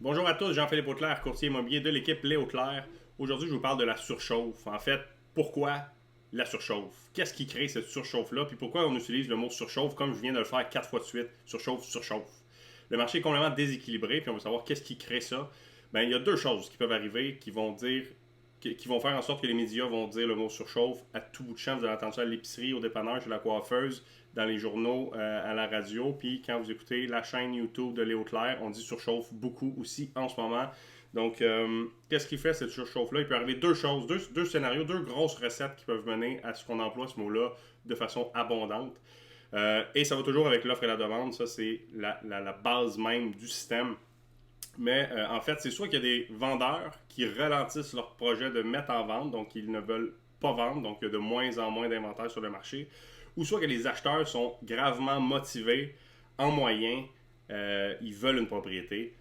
Bonjour à tous, Jean-Philippe Auclair, courtier immobilier de l'équipe Léo Claire. Aujourd'hui, je vous parle de la surchauffe. En fait, pourquoi la surchauffe? Qu'est-ce qui crée cette surchauffe-là? Puis pourquoi on utilise le mot surchauffe comme je viens de le faire 4 fois de suite? Surchauffe, surchauffe. Le marché est complètement déséquilibré, puis on veut savoir qu'est-ce qui crée ça. Ben, il y a deux choses qui peuvent arriver qui vont faire en sorte que les médias vont dire le mot surchauffe à tout bout de champ. Vous allez entendre ça à l'épicerie, au dépanneur, chez la coiffeuse, dans les journaux, à la radio. Puis quand vous écoutez la chaîne YouTube de Léo Claire, on dit surchauffe beaucoup aussi en ce moment. Donc, qu'est-ce qui fait cette surchauffe-là? Il peut arriver deux choses, deux scénarios, deux grosses recettes qui peuvent mener à ce qu'on emploie ce mot-là de façon abondante. Et ça va toujours avec l'offre et la demande. Ça, c'est la base même du système. Mais en fait, c'est soit qu'il y a des vendeurs qui ralentissent leur projet de mettre en vente, donc ils ne veulent pas vendre, donc il y a de moins en moins d'inventaire sur le marché, ou soit que les acheteurs sont gravement motivés en moyen, ils veulent une propriété.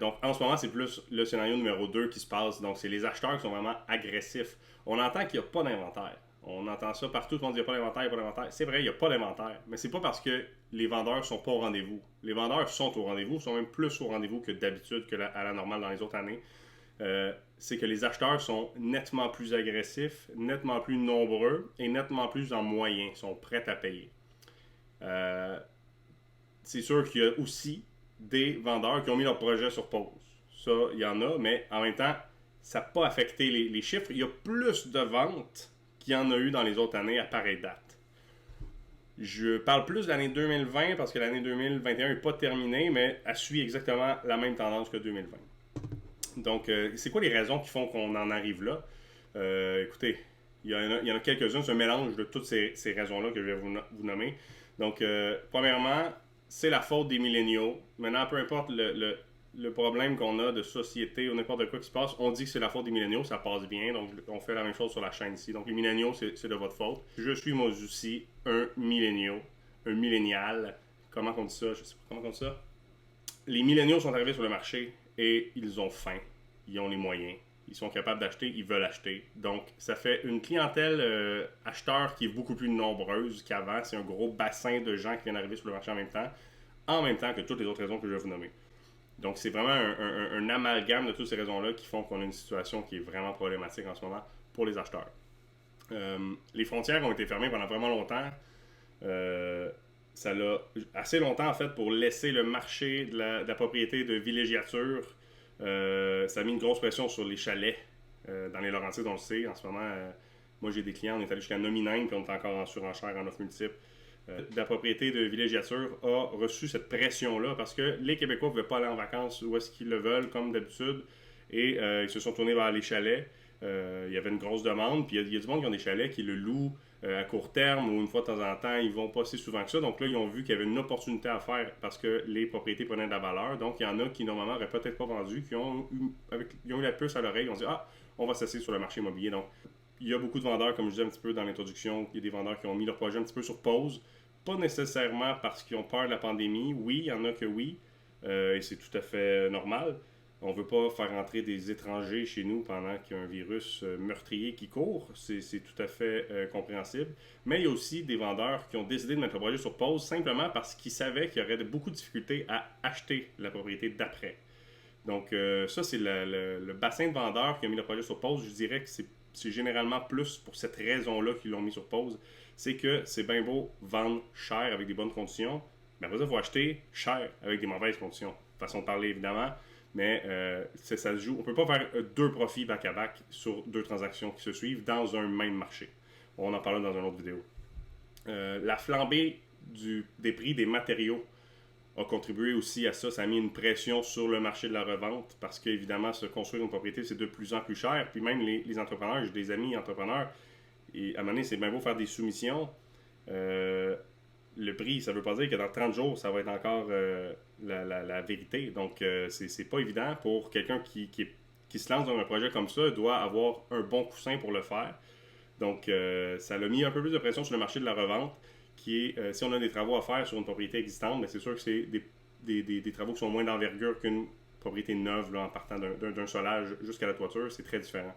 Donc en ce moment, c'est plus le scénario numéro 2 qui se passe, donc c'est les acheteurs qui sont vraiment agressifs. On entend qu'il n'y a pas d'inventaire. On entend ça partout, tout le monde dit il n'y a pas d'inventaire, il n'y a pas d'inventaire. C'est vrai, il n'y a pas d'inventaire, mais c'est pas parce que les vendeurs sont pas au rendez-vous. Les vendeurs sont au rendez-vous, sont même plus au rendez-vous que d'habitude, à la normale dans les autres années. C'est que les acheteurs sont nettement plus agressifs, nettement plus nombreux et nettement plus en moyens, sont prêts à payer. C'est sûr qu'il y a aussi des vendeurs qui ont mis leur projet sur pause. Ça, il y en a, mais en même temps, ça n'a pas affecté les chiffres. Il y a plus de ventes qu'il y en a eu dans les autres années à pareille date. Je parle plus de l'année 2020 parce que l'année 2021 n'est pas terminée, mais elle suit exactement la même tendance que 2020. Donc, c'est quoi les raisons qui font qu'on en arrive là? Écoutez, il y en a quelques-unes, c'est un mélange de toutes ces raisons-là que je vais vous nommer. Donc, premièrement, c'est la faute des milléniaux. Maintenant, peu importe le problème qu'on a de société ou n'importe quoi qui se passe, on dit que c'est la faute des milléniaux, ça passe bien, donc on fait la même chose sur la chaîne ici. Donc les milléniaux, c'est de votre faute. Je suis moi aussi un millénial. Comment on dit ça? Je sais pas comment on dit ça. Les milléniaux sont arrivés sur le marché et ils ont faim, ils ont les moyens, ils sont capables d'acheter, ils veulent acheter. Donc ça fait une clientèle acheteur qui est beaucoup plus nombreuse qu'avant. C'est un gros bassin de gens qui viennent arriver sur le marché en même temps que toutes les autres raisons que je vais vous nommer. Donc, c'est vraiment un amalgame de toutes ces raisons-là qui font qu'on a une situation qui est vraiment problématique en ce moment pour les acheteurs. Les frontières ont été fermées pendant vraiment longtemps. Ça l'a assez longtemps, en fait, pour laisser le marché de la propriété de villégiature. Ça a mis une grosse pression sur les chalets dans les Laurentides, on le sait. En ce moment, moi, j'ai des clients, on est allé jusqu'à Nominine, puis on est encore en surenchère, en offre multiple. La propriété de villégiature a reçu cette pression-là parce que les Québécois ne pouvaient pas aller en vacances où est-ce qu'ils le veulent, comme d'habitude, et ils se sont tournés vers les chalets. Il y avait une grosse demande, puis il y a du monde qui ont des chalets qui le louent à court terme ou une fois de temps en temps, ils vont pas si souvent que ça. Donc là, ils ont vu qu'il y avait une opportunité à faire parce que les propriétés prenaient de la valeur. Donc il y en a qui normalement n'auraient peut-être pas vendu, qui ont eu la puce à l'oreille, ils ont dit ah, on va s'asseoir sur le marché immobilier. Donc il y a beaucoup de vendeurs, comme je disais un petit peu dans l'introduction, il y a des vendeurs qui ont mis leur projet un petit peu sur pause. Pas nécessairement parce qu'ils ont peur de la pandémie. Oui, il y en a que oui. Et c'est tout à fait normal. On ne veut pas faire entrer des étrangers chez nous pendant qu'il y a un virus meurtrier qui court. C'est tout à fait compréhensible. Mais il y a aussi des vendeurs qui ont décidé de mettre le projet sur pause simplement parce qu'ils savaient qu'il y aurait beaucoup de difficultés à acheter la propriété d'après. Donc ça, c'est le bassin de vendeurs qui ont mis le projet sur pause. Je dirais que c'est généralement plus pour cette raison-là qu'ils l'ont mis sur pause. C'est que c'est bien beau vendre cher avec des bonnes conditions, mais après ça, il faut acheter cher avec des mauvaises conditions. Façon de parler, évidemment, mais ça se joue. On ne peut pas faire deux profits back-à-back sur deux transactions qui se suivent dans un même marché. On en parlera dans une autre vidéo. La flambée des prix des matériaux a contribué aussi à ça. Ça a mis une pression sur le marché de la revente parce qu'évidemment, se construire une propriété, c'est de plus en plus cher. Puis même les entrepreneurs, j'ai des amis entrepreneurs, et à un moment donné, c'est bien beau faire des soumissions. Le prix, ça ne veut pas dire que dans 30 jours, ça va être encore la vérité. Donc, c'est pas évident pour quelqu'un qui se lance dans un projet comme ça, doit avoir un bon coussin pour le faire. Donc, ça a mis un peu plus de pression sur le marché de la revente qui est, si on a des travaux à faire sur une propriété existante, mais c'est sûr que c'est des travaux qui sont moins d'envergure qu'une propriété neuve là, en partant d'un solage jusqu'à la toiture, c'est très différent.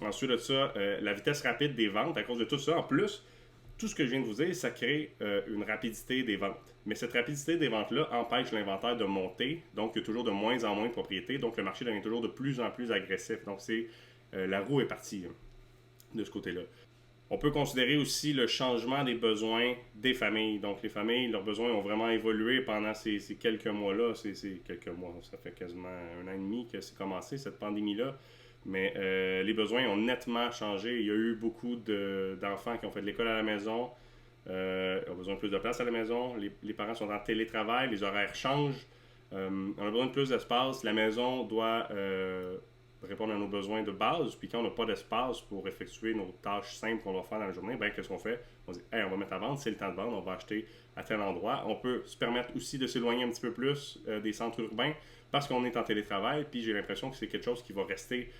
Ensuite de ça, la vitesse rapide des ventes, à cause de tout ça, en plus, tout ce que je viens de vous dire, ça crée une rapidité des ventes. Mais cette rapidité des ventes-là empêche l'inventaire de monter, donc il y a toujours de moins en moins de propriétés, donc le marché devient toujours de plus en plus agressif. Donc la roue est partie de ce côté-là. On peut considérer aussi le changement des besoins des familles. Donc, les familles, leurs besoins ont vraiment évolué pendant ces quelques mois-là. C'est quelques mois, ça fait quasiment 1 an et demi que c'est commencé, cette pandémie-là. Mais les besoins ont nettement changé. Il y a eu beaucoup d'enfants qui ont fait de l'école à la maison, ont besoin de plus de place à la maison. Les parents sont en télétravail, les horaires changent. On a besoin de plus d'espace. La maison doit répondre à nos besoins de base. Puis quand on n'a pas d'espace pour effectuer nos tâches simples qu'on doit faire dans la journée, ben qu'est-ce qu'on fait? On dit, hey, on va mettre à vendre, c'est le temps de vendre, on va acheter à tel endroit. On peut se permettre aussi de s'éloigner un petit peu plus des centres urbains parce qu'on est en télétravail. Puis j'ai l'impression que c'est quelque chose qui va rester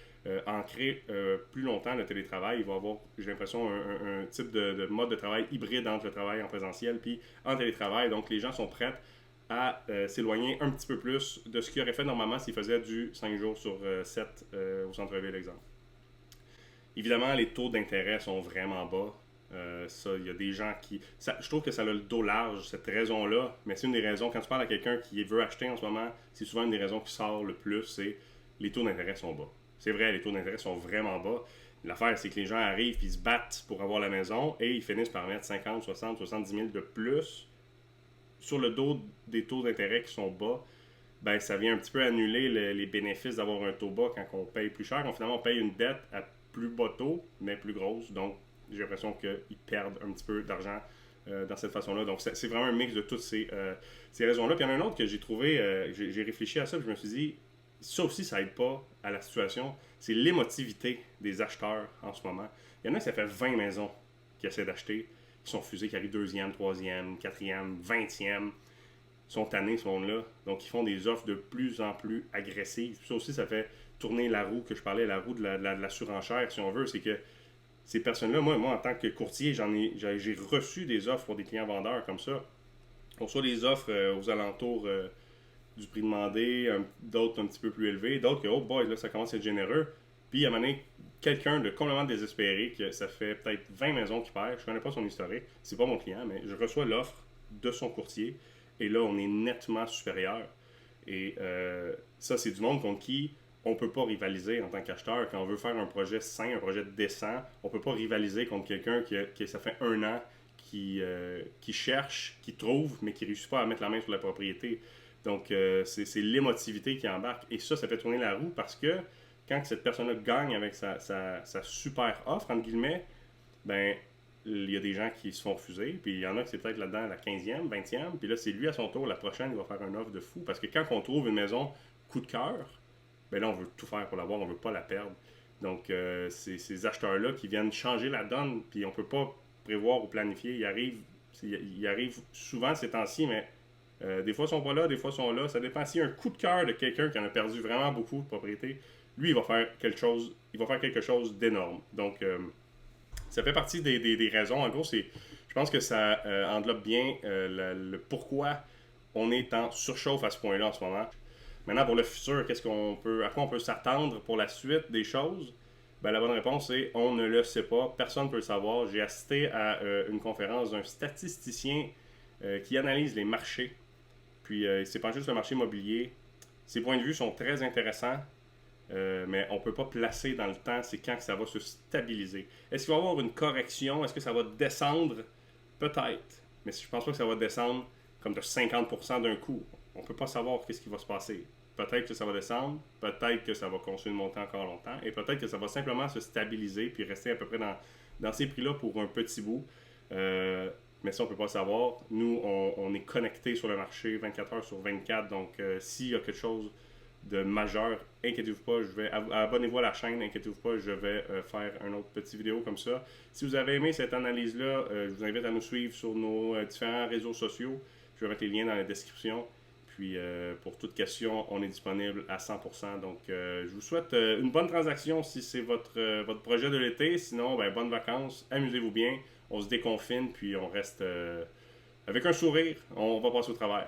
ancré plus longtemps, le télétravail. Il va y avoir, j'ai l'impression, un type de mode de travail hybride entre le travail en présentiel puis en télétravail. Donc les gens sont prêts à s'éloigner un petit peu plus de ce qu'il aurait fait normalement s'il faisait du 5 jours sur 7 au centre-ville, exemple. Évidemment, les taux d'intérêt sont vraiment bas. Ça, il y a des gens qui... je trouve que ça a le dos large, cette raison-là, mais c'est une des raisons, quand tu parles à quelqu'un qui veut acheter en ce moment, c'est souvent une des raisons qui sort le plus, c'est les taux d'intérêt sont bas. C'est vrai, les taux d'intérêt sont vraiment bas. L'affaire, c'est que les gens arrivent et ils se battent pour avoir la maison et ils finissent par mettre 50, 60, 70 000 de plus sur le dos des taux d'intérêt qui sont bas. Ben, ça vient un petit peu annuler les bénéfices d'avoir un taux bas quand on paye plus cher. Finalement, on paye une dette à plus bas taux, mais plus grosse. Donc, j'ai l'impression qu'ils perdent un petit peu d'argent dans cette façon-là. Donc, c'est vraiment un mix de toutes ces raisons-là. Puis, il y en a un autre que j'ai trouvé, j'ai réfléchi à ça, puis je me suis dit, ça aussi, ça aide pas à la situation. C'est l'émotivité des acheteurs en ce moment. Il y en a qui ça fait 20 maisons qui essaient d'acheter, qui sont refusées, qui arrivent deuxième, troisième, quatrième, 20e. Sont tannés, ce monde-là. Donc, ils font des offres de plus en plus agressives. Ça aussi, ça fait tourner la roue que je parlais, la roue de la surenchère, si on veut. C'est que ces personnes-là, moi en tant que courtier, j'ai reçu des offres pour des clients vendeurs comme ça. On reçoit des offres aux alentours du prix demandé, d'autres un petit peu plus élevés, d'autres que, oh boy, là, ça commence à être généreux. Puis, à un moment donné, quelqu'un de complètement désespéré, que ça fait peut-être 20 maisons qui perd, je connais pas son historique, c'est pas mon client, mais je reçois l'offre de son courtier. Et là, on est nettement supérieur. Et ça, c'est du monde contre qui on ne peut pas rivaliser en tant qu'acheteur. Quand on veut faire un projet sain, un projet décent, on ne peut pas rivaliser contre quelqu'un qui ça fait 1 an, qui cherche, qui trouve, mais qui ne réussit pas à mettre la main sur la propriété. Donc, c'est l'émotivité qui embarque. Et ça fait tourner la roue parce que quand cette personne-là gagne avec sa super offre, entre guillemets, ben il y a des gens qui se font refuser, puis il y en a qui c'est peut-être là-dedans la 15e, 20e, puis là, c'est lui à son tour, la prochaine, il va faire une offre de fou. Parce que quand on trouve une maison coup de cœur, ben là, on veut tout faire pour l'avoir, on veut pas la perdre. Donc, c'est ces acheteurs-là qui viennent changer la donne, puis on peut pas prévoir ou planifier. Ils arrivent souvent ces temps-ci, mais des fois, ils sont pas là, des fois, ils sont là. Ça dépend. S'il y a un coup de cœur de quelqu'un qui en a perdu vraiment beaucoup de propriété, lui, il va faire quelque chose d'énorme. Donc, ça fait partie des raisons. En gros, je pense que ça englobe bien le pourquoi on est en surchauffe à ce point-là en ce moment. Maintenant, pour le futur, à quoi on peut s'attendre pour la suite des choses? Ben, la bonne réponse est on ne le sait pas. Personne ne peut le savoir. J'ai assisté à une conférence d'un statisticien qui analyse les marchés. Puis, il s'est penché sur le marché immobilier. Ses points de vue sont très intéressants. Mais on ne peut pas placer dans le temps, c'est quand que ça va se stabiliser. Est-ce qu'il va y avoir une correction? Est-ce que ça va descendre? Peut-être. Mais je pense pas que ça va descendre comme de 50% d'un coup. On ne peut pas savoir ce qui va se passer. Peut-être que ça va descendre, peut-être que ça va continuer de monter encore longtemps, et peut-être que ça va simplement se stabiliser puis rester à peu près dans ces prix-là pour un petit bout. Mais ça, on ne peut pas savoir. Nous, on est connectés sur le marché 24 heures sur 24, donc s'il y a quelque chose de majeur, inquiétez-vous pas, abonnez-vous à la chaîne, inquiétez-vous pas, je vais faire une autre petite vidéo comme ça. Si vous avez aimé cette analyse-là, je vous invite à nous suivre sur nos différents réseaux sociaux. Je vais mettre les liens dans la description. Puis pour toute question, on est disponible à 100%. Donc je vous souhaite une bonne transaction si c'est votre projet de l'été. Sinon, ben, bonnes vacances, amusez-vous bien. On se déconfine, puis on reste avec un sourire. On va passer au travail.